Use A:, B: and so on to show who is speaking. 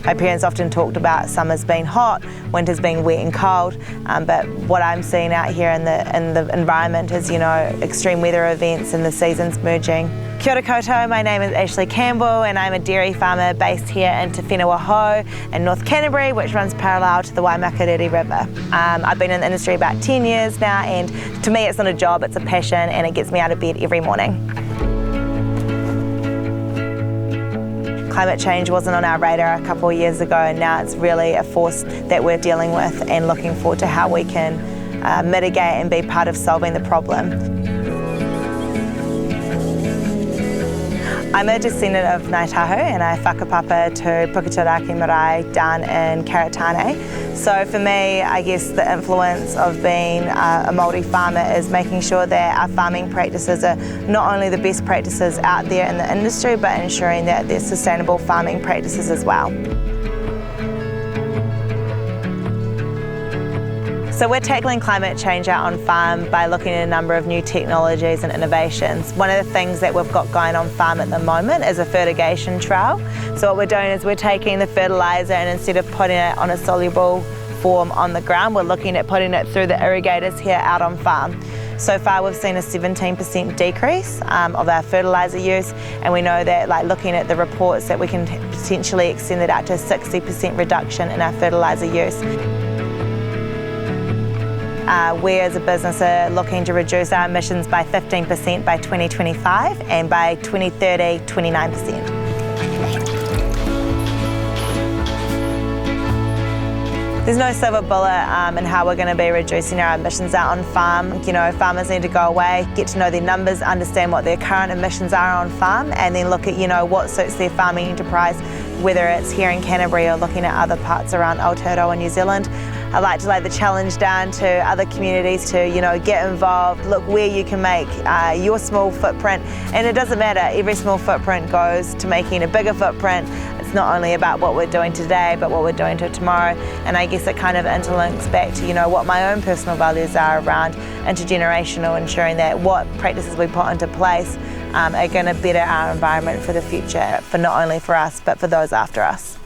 A: My parents often talked about summers being hot, winters being wet and cold, but what I'm seeing out here in the environment is, extreme weather events and the seasons merging. Kia ora koutou, my name is Ashley Campbell and I'm a dairy farmer based here in Te Whenua in North Canterbury, which runs parallel to the Waimakariri River. I've been in the industry about 10 years now, and to me it's not a job, it's a passion, and it gets me out of bed every morning. Climate change wasn't on our radar a couple of years ago, and now it's really a force that we're dealing with and looking forward to how we can mitigate and be part of solving the problem. I'm a descendant of Ngāi Tahu and I whakapapa to Puketeraki Marae down in Karatane. So for me, I guess the influence of being a Māori farmer is making sure that our farming practices are not only the best practices out there in the industry, but ensuring that they're sustainable farming practices as well. So we're tackling climate change out on farm by looking at a number of new technologies and innovations. One of the things that we've got going on farm at the moment is a fertigation trial. So what we're doing is we're taking the fertiliser, and instead of putting it on a soluble form on the ground, we're looking at putting it through the irrigators here out on farm. So far we've seen a 17% decrease of our fertiliser use, and we know that looking at the reports that we can potentially extend it out to a 60% reduction in our fertiliser use. We as a business are looking to reduce our emissions by 15% by 2025 and by 2030, 29%. There's no silver bullet in how we're going to be reducing our emissions out on farm. Farmers need to go away, get to know their numbers, understand what their current emissions are on farm, and then look at what suits their farming enterprise, whether it's here in Canterbury or looking at other parts around Aotearoa, New Zealand. I'd like to lay the challenge down to other communities to get involved, look where you can make your small footprint, and it doesn't matter, every small footprint goes to making a bigger footprint. It's not only about what we're doing today, but what we're doing to tomorrow, and I guess it kind of interlinks back to what my own personal values are around intergenerational, ensuring that what practices we put into place are going to better our environment for the future, for not only for us, but for those after us.